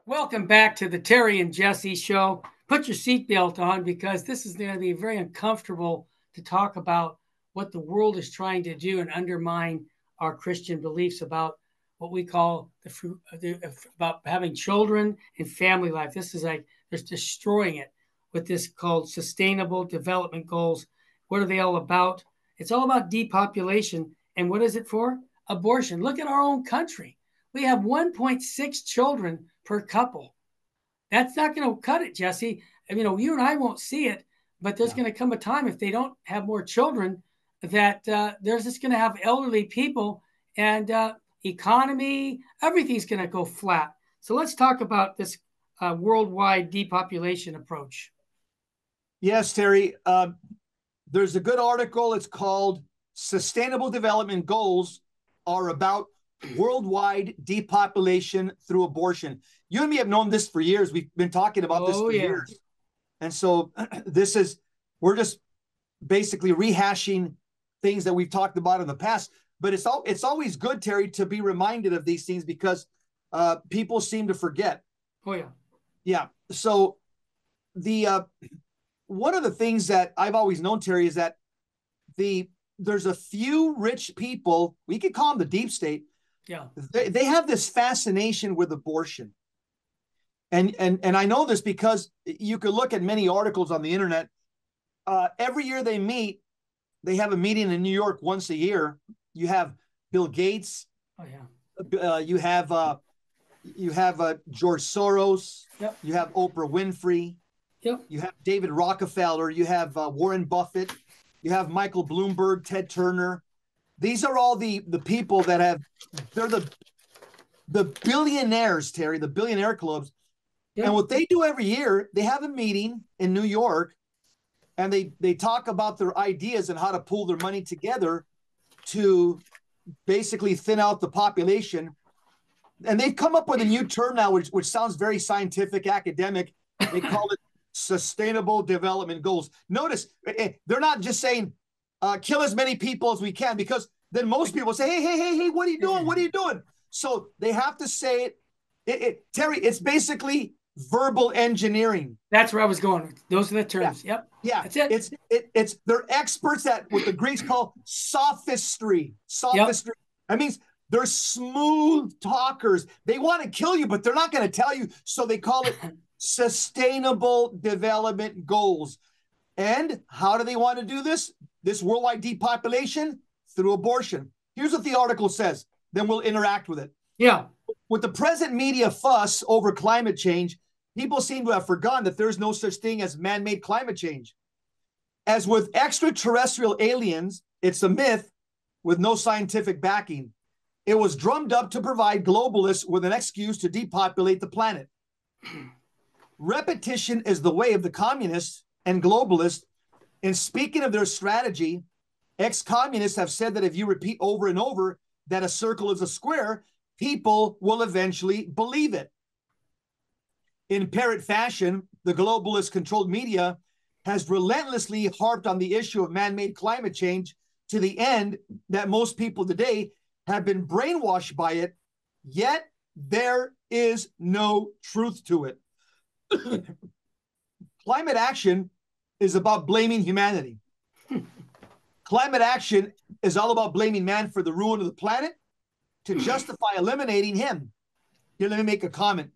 Welcome back to the Terry and Jesse show. Put your seatbelt on because this is going to be very uncomfortable to talk about what the world is trying to do and undermine our Christian beliefs about what we call about having children and family life. This is like they're destroying it with this called Sustainable Development Goals. What are they all about? It's all about depopulation. And what is it for? Abortion. Look at our own country. We have 1.6 children per couple. That's not going to cut it, Jesse. You and I won't see it, but there's going to come a time if they don't have more children that there's just going to have elderly people and economy, everything's going to go flat. So let's talk about this worldwide depopulation approach. Yes, Terry. There's a good article. It's called Sustainable Development Goals Are About Worldwide Depopulation Through Abortion. You and me have known this for years. We've been talking about this for years. And so we're just basically rehashing things that we've talked about in the past. But it's always good, Terry, to be reminded of these things because people seem to forget. Oh, yeah. Yeah. So one of the things that I've always known, Terry, is that there's a few rich people, we could call them the deep state. Yeah. They have this fascination with abortion. And I know this because you could look at many articles on the internet. Every year they have a meeting in New York once a year. You have Bill Gates. Oh, yeah. You have George Soros. Yep. You have Oprah Winfrey. Yep. You have David Rockefeller. You have Warren Buffett. You have Michael Bloomberg, Ted Turner. These are all the people that they're the billionaires, Terry, the billionaire clubs. Yep. And what they do every year, they have a meeting in New York and they talk about their ideas and how to pull their money together to basically thin out the population. And they've come up with a new term now, which sounds very scientific, academic. They call it Sustainable Development Goals. Notice, they're not just saying, kill as many people as we can, because then most people say, hey, what are you doing? What are you doing? So they have to say it. Terry, it's basically verbal engineering. That's where I was going. Those are the terms. Yeah. Yep. Yeah. That's it. They're experts at what the Greeks call sophistry. Sophistry. Yep. That means they're smooth talkers. They want to kill you, but they're not going to tell you. So they call it Sustainable Development Goals. And how do they want to do this? This worldwide depopulation? Through abortion. Here's what the article says. Then we'll interact with it. Yeah. With the present media fuss over climate change, people seem to have forgotten that there's no such thing as man-made climate change. As with extraterrestrial aliens, it's a myth with no scientific backing. It was drummed up to provide globalists with an excuse to depopulate the planet. Repetition is the way of the communists and globalists. In speaking of their strategy, ex-communists have said that if you repeat over and over that a circle is a square, people will eventually believe it. In parrot fashion, the globalist-controlled media has relentlessly harped on the issue of man-made climate change to the end that most people today have been brainwashed by it, yet there is no truth to it. Climate action is about blaming humanity. Climate action is all about blaming man for the ruin of the planet to justify eliminating him. Here, let me make a comment.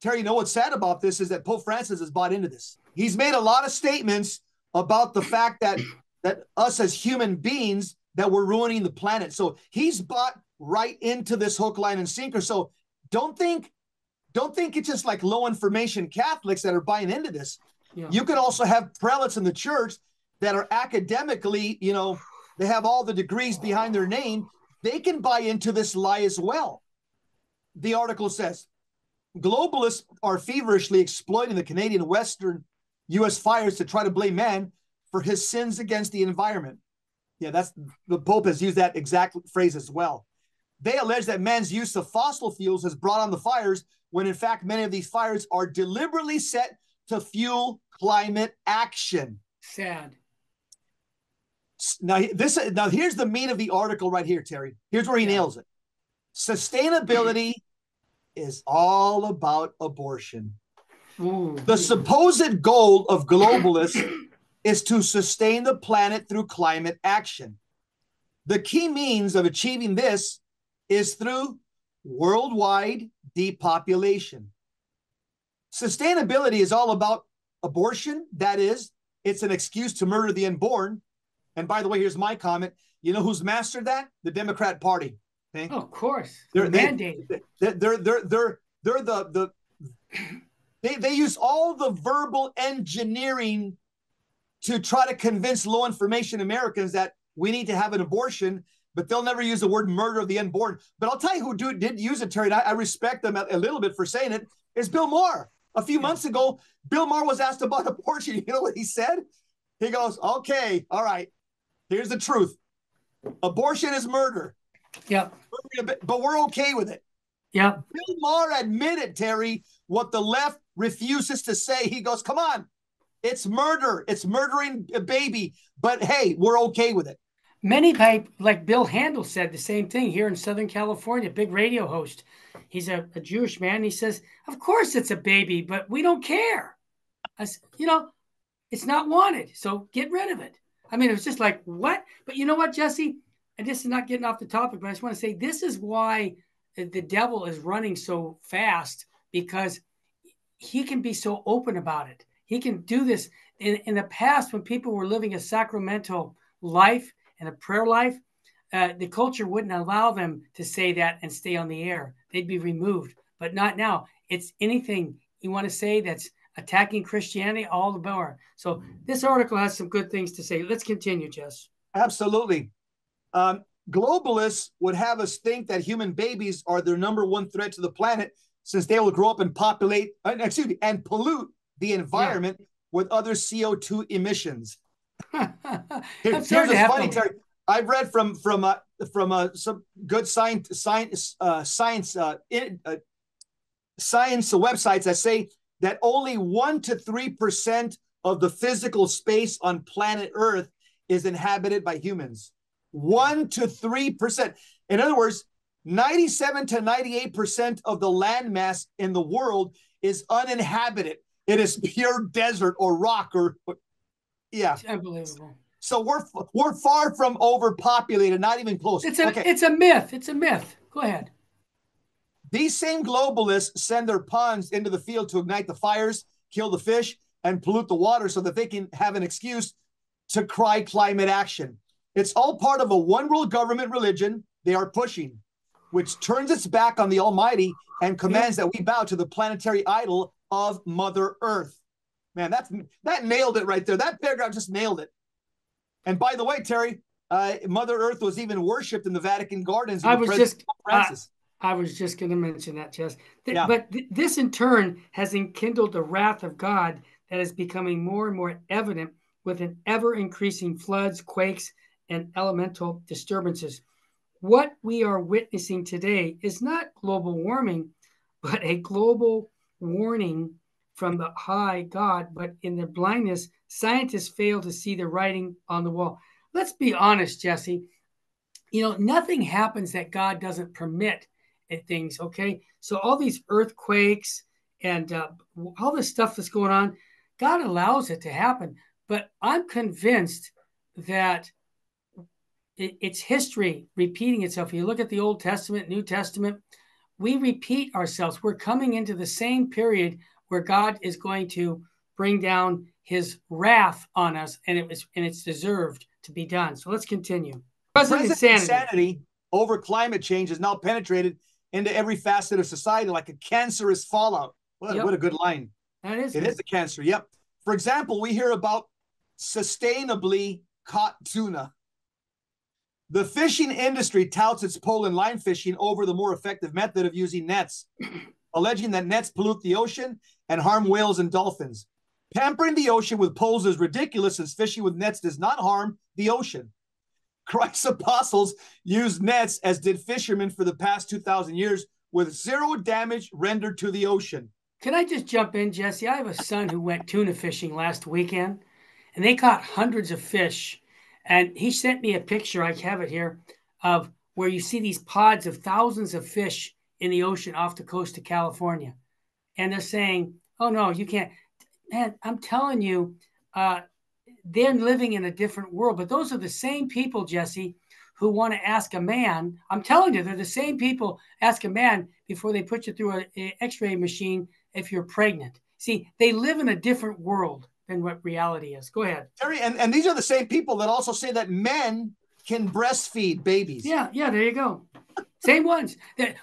Terry, you know what's sad about this is that Pope Francis has bought into this. He's made a lot of statements about the fact that us as human beings, that we're ruining the planet. So he's bought right into this hook, line, and sinker. So don't think it's just like low information Catholics that are buying into this. Yeah. You could also have prelates in the church that are academically, they have all the degrees behind their name. They can buy into this lie as well. The article says, globalists are feverishly exploiting the Canadian Western U.S. fires to try to blame man for his sins against the environment. Yeah, the Pope has used that exact phrase as well. They allege that man's use of fossil fuels has brought on the fires, when in fact many of these fires are deliberately set to fuel climate action. Sad. Now here's the meat of the article right here, Terry. Here's where he nails it. Sustainability is all about abortion. Ooh. The supposed goal of globalists is to sustain the planet through climate action. The key means of achieving this is through worldwide depopulation. Sustainability is all about abortion. That is, it's an excuse to murder the unborn. And by the way, here's my comment. You know who's mastered that? The Democrat Party. Okay? Oh, of course. They're mandated. They use all the verbal engineering to try to convince low information Americans that we need to have an abortion, but they'll never use the word murder of the unborn. But I'll tell you who did use it, Terry, and I respect them a little bit for saying it, is Bill Maher. A few months ago, Bill Maher was asked about abortion. You know what he said? He goes, okay, all right, here's the truth. Abortion is murder. Yep. But we're okay with it. Yep. Bill Maher admitted, Terry, what the left refuses to say. He goes, come on, it's murder. It's murdering a baby. But hey, we're okay with it. Many people, like Bill Handel, said the same thing here in Southern California, big radio host. He's a Jewish man. He says, of course it's a baby, but we don't care. It's not wanted. So get rid of it. I mean, it was just like, what? But you know what, Jesse? And this is not getting off the topic, but I just want to say this is why the devil is running so fast, because he can be so open about it. He can do this. In the past, when people were living a sacramental life and a prayer life, the culture wouldn't allow them to say that and stay on the air. They'd be removed, but not now. It's anything you want to say that's attacking Christianity, all the more. So this article has some good things to say. Let's continue, Jess. Absolutely. Globalists would have us think that human babies are their number one threat to the planet, since they will grow up and and pollute the environment with other CO2 emissions. Here's what's funny, Terry. I've read from some good science websites that say that only 1% to 3% of the physical space on planet Earth is inhabited by humans. 1% to 3%. In other words, 97 to 98% of the landmass in the world is uninhabited. It is pure desert or rock It's unbelievable. So we're far from overpopulated, not even close. It's a myth. It's a myth. Go ahead. These same globalists send their ponds into the field to ignite the fires, kill the fish, and pollute the water so that they can have an excuse to cry climate action. It's all part of a one world government religion they are pushing, which turns its back on the Almighty and commands that we bow to the planetary idol of Mother Earth. Man, that nailed it right there. That paragraph just nailed it. And by the way, Terry, Mother Earth was even worshipped in the Vatican gardens. I was just going to mention that, Jess. But this in turn has enkindled the wrath of God that is becoming more and more evident with an ever-increasing floods, quakes, and elemental disturbances. What we are witnessing today is not global warming, but a global warning from the high God. But in their blindness, scientists fail to see the writing on the wall. Let's be honest, Jesse. Nothing happens that God doesn't permit things, okay? So all these earthquakes and all this stuff that's going on, God allows it to happen. But I'm convinced that it's history repeating itself. You look at the Old Testament, New Testament, we repeat ourselves. We're coming into the same period where God is going to bring down his wrath on us, and it's deserved to be done. So let's continue. Present insanity over climate change has now penetrated into every facet of society like a cancerous fallout. What a good line. It is a cancer, yep. For example, we hear about sustainably caught tuna. The fishing industry touts its pole and line fishing over the more effective method of using nets, alleging that nets pollute the ocean and harm whales and dolphins. Pampering the ocean with poles is ridiculous, since fishing with nets does not harm the ocean. Christ's apostles used nets, as did fishermen for the past 2,000 years, with zero damage rendered to the ocean. Can I just jump in, Jesse? I have a son who went tuna fishing last weekend, and they caught hundreds of fish. And he sent me a picture, I have it here, of where you see these pods of thousands of fish in the ocean off the coast of California. And they're saying, oh, no, you can't. Man, I'm telling you, they're living in a different world. But those are the same people, Jesse, who want to ask a man. I'm telling you, they're the same people ask a man before they put you through an x-ray machine if you're pregnant. See, they live in a different world than what reality is. Go ahead. Terry, and these are the same people that also say that men can breastfeed babies. Yeah, there you go. Same ones.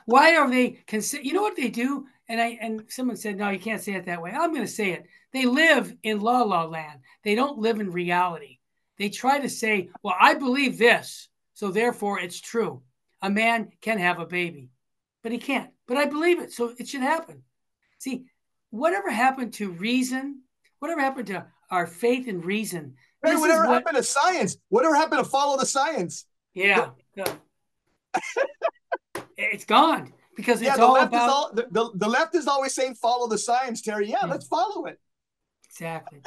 Why are they you know what they do? And someone said, no, you can't say it that way. I'm going to say it. They live in la la land. They don't live in reality. They try to say, well, I believe this, so therefore it's true. A man can have a baby, but he can't. But I believe it, so it should happen. See, whatever happened to reason, whatever happened to our faith and reason? Hey, whatever happened to science? Whatever happened to follow the science? Yeah. It's gone because it's all about the left is always saying follow the science, Terry. Yeah, let's follow it. Exactly.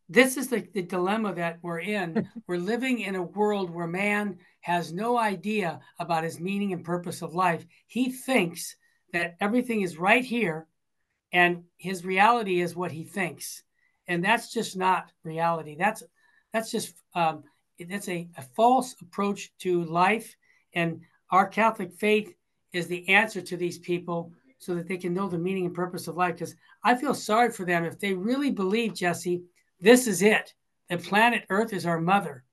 This is the dilemma that we're in. We're living in a world where man has no idea about his meaning and purpose of life. He thinks that everything is right here and his reality is what he thinks. And that's just not reality. That's just that's a false approach to life. And our Catholic faith is the answer to these people so that they can know the meaning and purpose of life. Because I feel sorry for them if they really believe, Jesse, this is it. The planet Earth is our mother.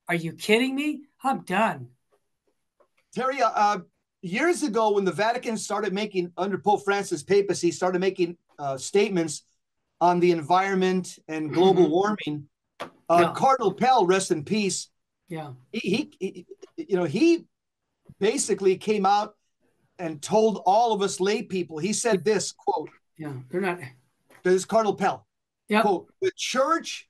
Are you kidding me? I'm done. Terry, years ago when the Vatican started making, under Pope Francis' papacy, started making statements on the environment and global warming, Cardinal Pell, rest in peace. Yeah. He basically came out and told all of us lay people, he said this, quote. Yeah, they're not. This is Cardinal Pell. Yep. Quote, the church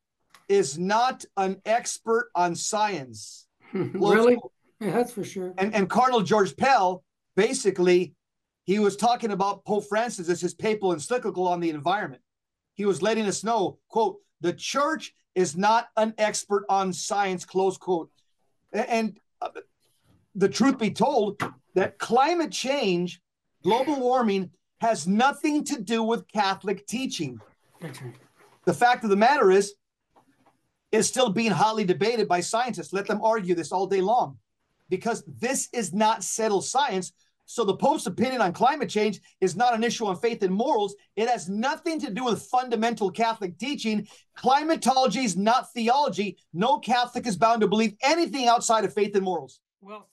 is not an expert on science. Really? Yeah, that's for sure. And Cardinal George Pell, basically, he was talking about Pope Francis as his papal encyclical on the environment. He was letting us know, quote, the church is not an expert on science, close quote. And the truth be told, that climate change, global warming, has nothing to do with Catholic teaching. That's right. The fact of the matter is, it's still being hotly debated by scientists. Let them argue this all day long, because this is not settled science. So the Pope's opinion on climate change is not an issue on faith and morals. It has nothing to do with fundamental Catholic teaching. Climatology is not theology. No Catholic is bound to believe anything outside of faith and morals. Well.